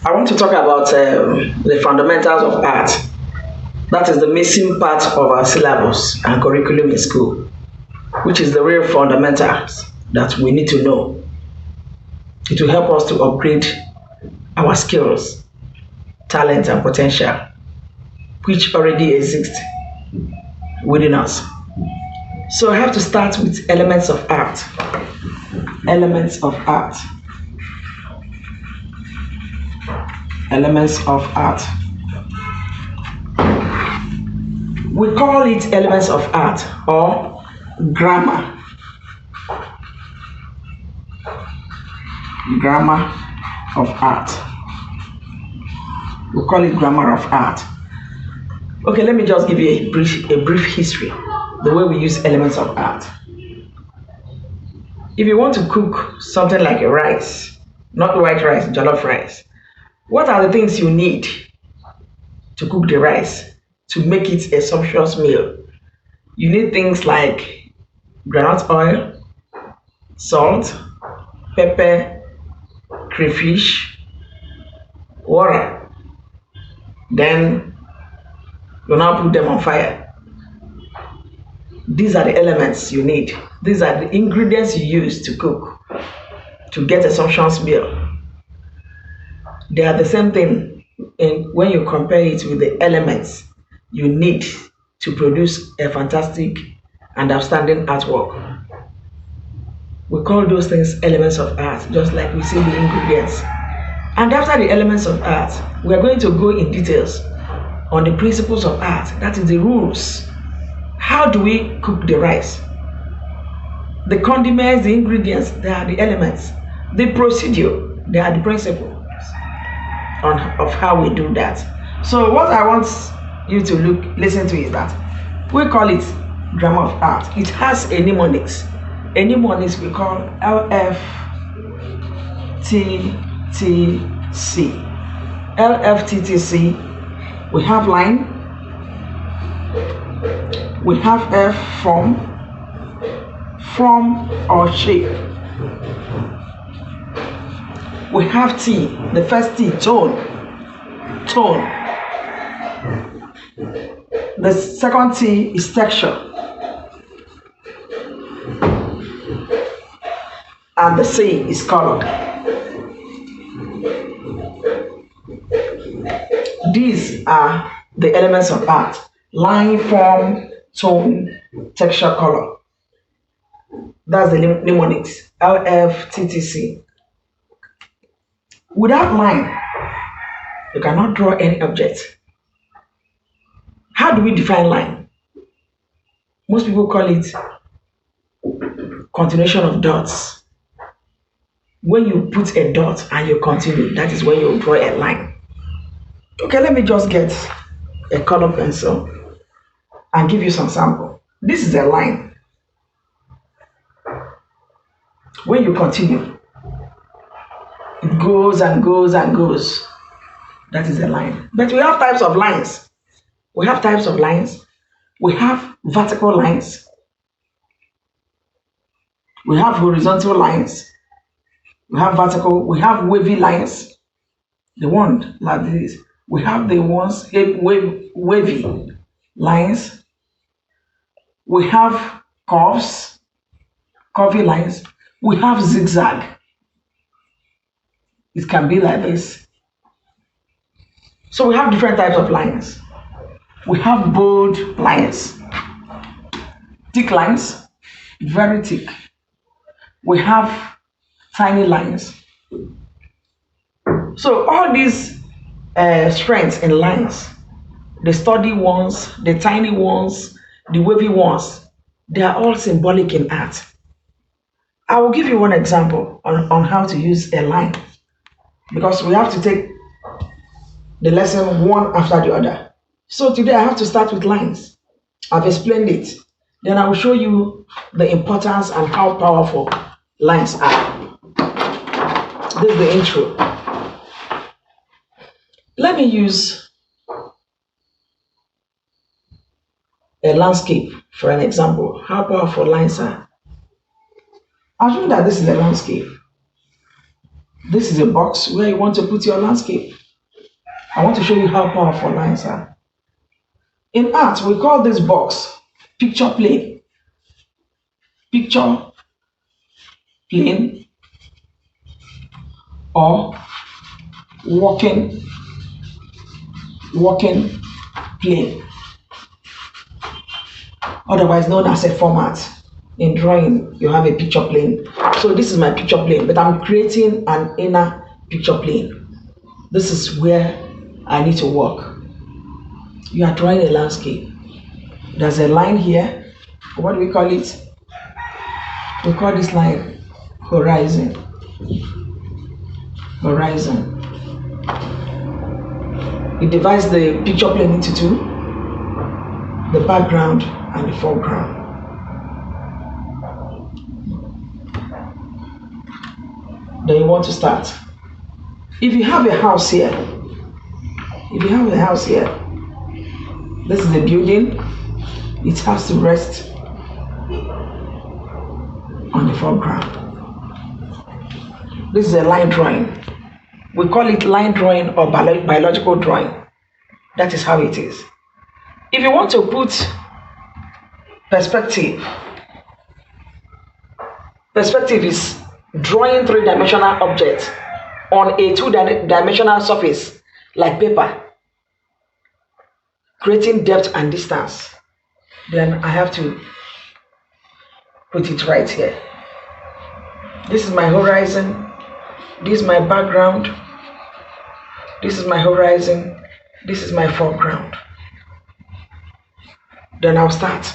I want to talk about the fundamentals of art. That is the missing part of our syllabus and curriculum in school, which is the real fundamentals that we need to know. It will help us to upgrade our skills, talent, and potential, which already exist within us. So I have to start with elements of art. Elements of art. Elements of art. We call it elements of art or grammar. Grammar of art. We call it grammar of art. Okay, let me just give you a brief history, the way we use elements of art. If you want to cook something like a rice, not white rice, jollof rice, what are the things you need to cook the rice to make it a sumptuous meal? You need things like groundnut oil, salt, pepper, crayfish, water. Then you now put them on fire. These are the elements you need. These are the ingredients you use to cook, to get a sumptuous meal. They are the same thing when you compare it with the elements you need to produce a fantastic and outstanding artwork. We call those things elements of art, just like we see the ingredients. And after the elements of art, we are going to go in details on the principles of art, that is the rules. How do we cook the rice? The condiments, the ingredients, they are the elements. The procedure, they are the principles of how we do that. So what I want you to listen to is that we call it grammar of art. It has a mnemonics. A mnemonics we call LFTTC. LFTTC. We have line. We have F, form or shape. We have T, the first T, tone. The second T is texture. And the C is color. These are the elements of art: line, form, tone, texture, color. That's the mnemonics, LFTTC. Without line, you cannot draw any object. How do we define line? Most people call it continuation of dots. When you put a dot and you continue, that is when you draw a line. Okay, let me just get a color pencil and give you some sample. This is a line. When you continue, it goes and goes and goes. That is a line. But we have types of lines. We have vertical lines. We have horizontal lines. We have vertical. We have wavy lines. The one like this. We have the ones wavy lines. We have curvy lines. We have zigzag. It can be like this. So we have different types of lines. We have bold lines, thick lines, very thick. We have tiny lines. So all these strengths in lines, the sturdy ones, the tiny ones, the wavy ones, they are all symbolic in art. I will give you one example on how to use a line, because we have to take the lesson one after the other. So today I have to start with lines. I've explained it. Then I will show you the importance and how powerful lines are. This is the intro. Let me use a landscape for an example. How powerful lines are. Assume that this is a landscape. This is a box where you want to put your landscape. I want to show you how powerful lines are. In art, we call this box picture plane. Picture plane or walking plane, otherwise known as a format. In drawing, you have a picture plane. So this is my picture plane, but I'm creating an inner picture plane. This is where I need to work. You are drawing a landscape. There's a line here. What do we call it? We call this line horizon. Horizon. It divides the picture plane into two, the background and the foreground. Then you want to start. If you have a house here, this is the building, it has to rest on the foreground. This is a line drawing. We call it line drawing or biological drawing. That is how it is. If you want to put perspective is drawing three-dimensional objects on a two-dimensional surface like paper, creating depth and distance. Then I have to put it right here. This is my horizon, this is my background, this is my horizon, this is my foreground. Then I'll start.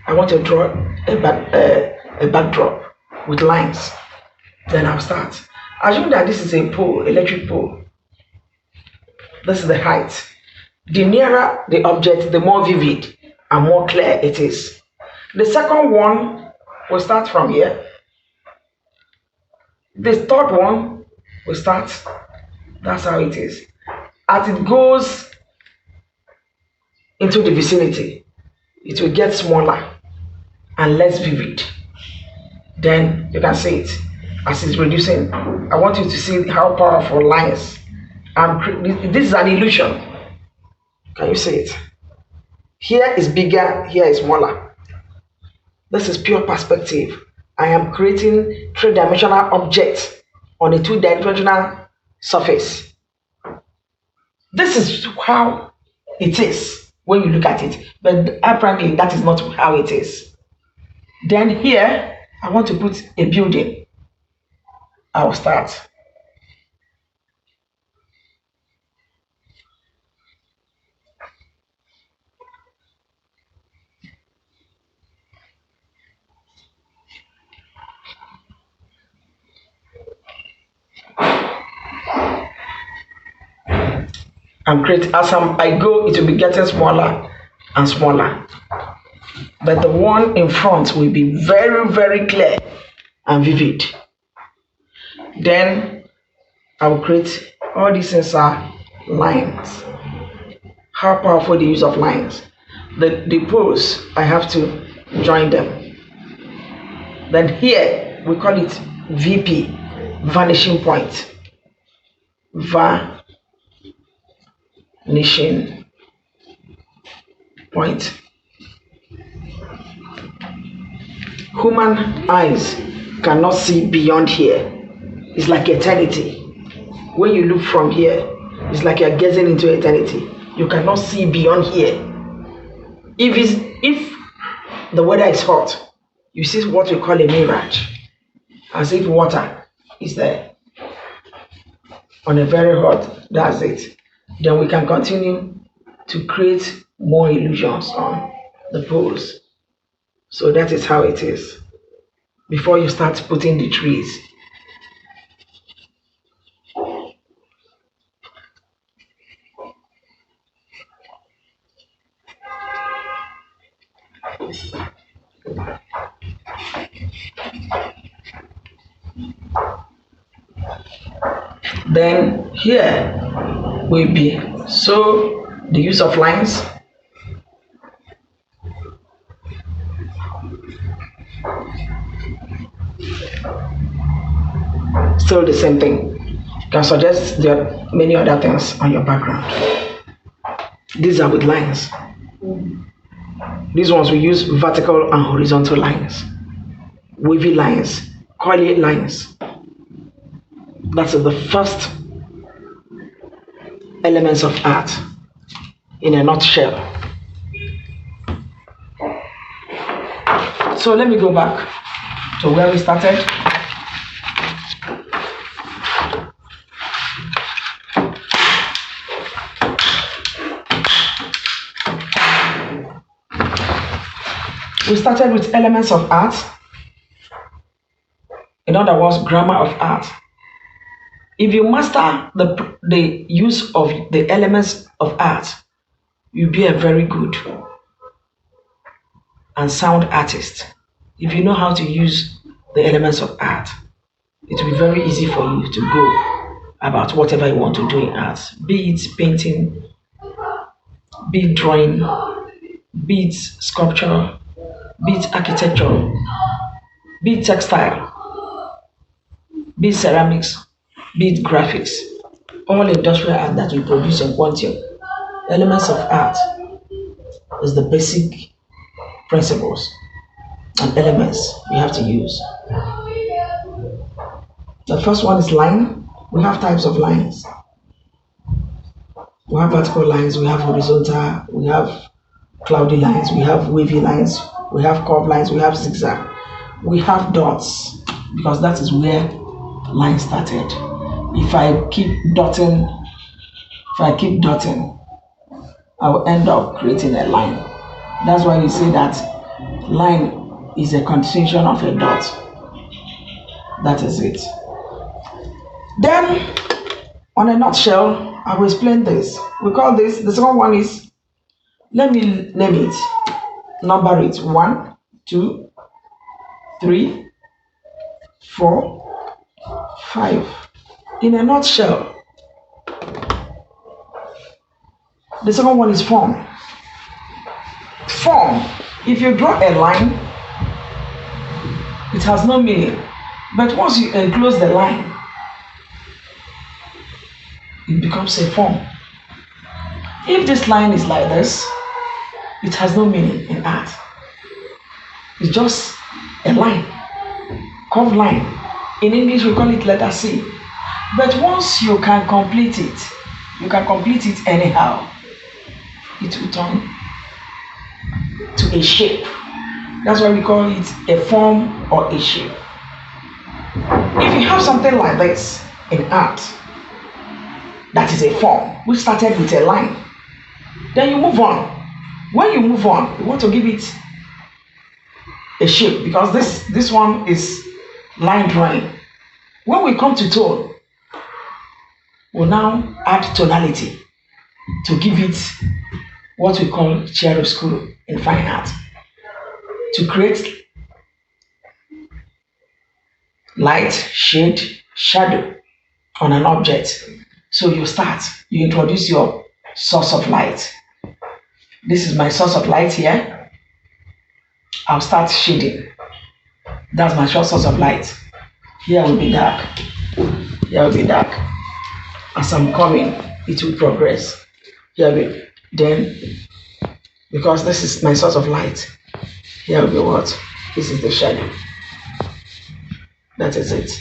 I want to draw a backdrop with lines. Then I'll start. Assume that this is a pole, electric pole. This is the height. The nearer the object, the more vivid and more clear it is. The second one will start from here. The third one will start. That's how it is. As it goes into the vicinity, it will get smaller and less vivid. Then you can see it as it's reducing. I want you to see how powerful lines. This is an illusion. Can you see it? Here is bigger, here is smaller. This is pure perspective. I am creating three-dimensional objects on a two-dimensional surface. This is how it is when you look at it, but apparently that is not how it is. Then here, I want to put a building. I'll start. As I go, it will be getting smaller and smaller. But the one in front will be very, very clear and vivid. Then I will create all these things are lines. How powerful the use of lines. The poles, I have to join them. Then here we call it VP, vanishing point. Vanishing point. Human eyes cannot see beyond here. It's like eternity. When you look from here, it's like you're gazing into eternity. You cannot see beyond here. If the weather is hot, you see what we call a mirage, as if water is there. On a very hot, that's it. Then we can continue to create more illusions on the poles. So that is how it is. Before you start putting the trees. Then here will be the use of lines. Still the same thing. You can suggest there are many other things on your background. These are with lines. These ones we use vertical and horizontal lines, wavy lines, curly lines. That's the first elements of art in a nutshell. So let me go back to where we started. We started with elements of art. In other words, grammar of art. If you master the use of the elements of art, you'll be a very good and sound artist. If you know how to use the elements of art, it will be very easy for you to go about whatever you want to do in art. Be it painting, be it drawing, be it sculpture, be it architecture, be it textile, be it ceramics, be it graphics, all industrial art that we produce in quantity. Elements of art is the basic principles and elements we have to use. The first one is line. We have types of lines. We have vertical lines, we have horizontal, we have cloudy lines, we have wavy lines, we have curved lines, we have zigzag, we have dots, because that is where line started. If I keep dotting, I will end up creating a line. That's why we say that line is a continuation of a dot. That is it. Then, on a nutshell, I will explain this. We call this, the second one is, let me name it, number it, 1, 2, 3, 4, 5. In a nutshell, the second one is form. Form, if you draw a line, it has no meaning. But once you enclose the line, it becomes a form. If this line is like this, it has no meaning in art. It's just a line, curved line. In English, we call it letter C. But once you can complete it anyhow. It will turn to a shape. That's why we call it a form or a shape. If you have something like this in art, that is a form, which started with a line. Then you move on. When you move on, you want to give it a shape, because this one is line drawing. When we come to tone, we'll now add tonality to give it what we call chiaroscuro in fine art, to create light, shade, shadow on an object. So you introduce your source of light. This is my source of light here. I'll start shading. That's my source of light. Here will be dark. Here will be dark. As I'm coming, it will progress. Then, because this is my source of light, here will be what? This is the shadow. That is it.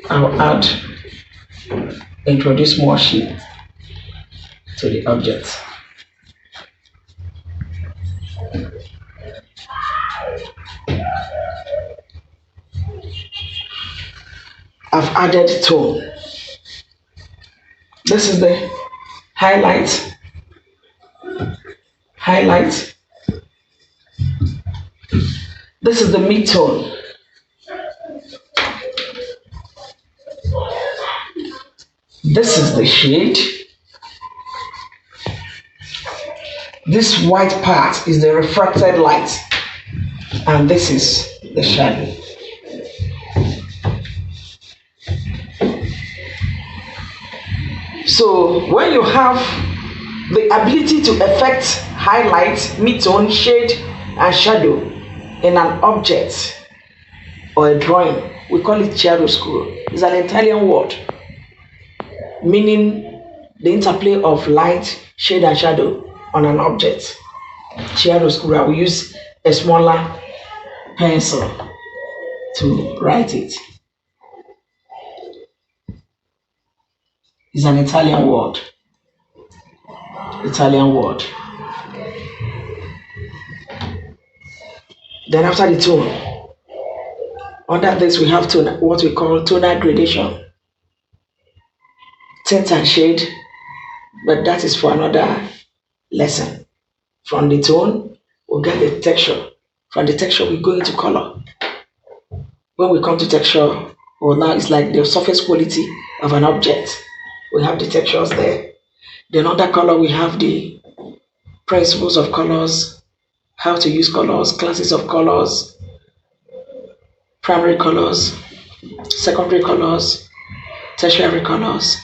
I'll introduce more shape to the object. I've added tone. This is the highlight. This is the mid-tone. This is the shade. This white part is the refracted light, and this is the shadow. So when you have the ability to effect highlight, mid-tone, shade, and shadow in an object, or a drawing, we call it chiaroscuro. It's an Italian word meaning the interplay of light, shade, and shadow on an object. Chiaroscuro, we use a smaller pencil to write it. It's an Italian word. Italian word. Then after the tone, under this we have tone, what we call tonal gradation. Tint and shade, but that is for another lesson. From the tone, we'll get the texture. From the texture, we go into color. When we come to texture, well, now it's like the surface quality of an object. We have the textures there. Then under color, we have the principles of colors, how to use colors, classes of colors, primary colors, secondary colors, tertiary colors,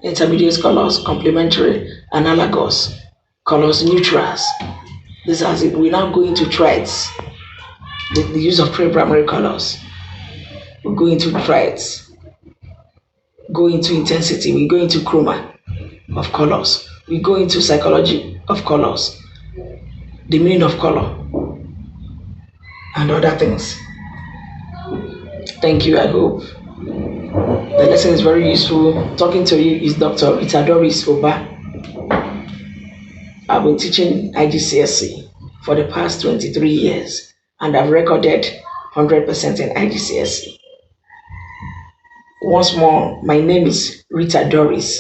intermediate colors, complementary, analogous colors, neutrals. This as it. We now go into traits, the use of primary colors. We go into traits, go into intensity, we go into chroma of colors, we go into psychology of colors, the meaning of color, and other things. Thank you. I hope the lesson is very useful. Talking to you is Dr. RitaDoRise Oba. I've been teaching IGCSE for the past 23 years and I've recorded 100% in IGCSE. Once more, my name is RitaDoRise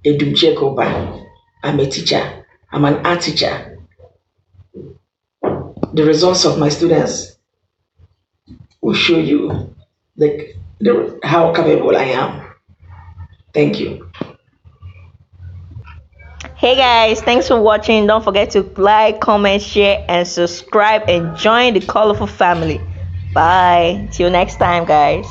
Oba. I'm a teacher. I'm an art teacher. The results of my students will show you how capable I am. Thank you. Hey guys, thanks for watching. Don't forget to like, comment, share, and subscribe and join the colorful family. Bye. Till next time, guys.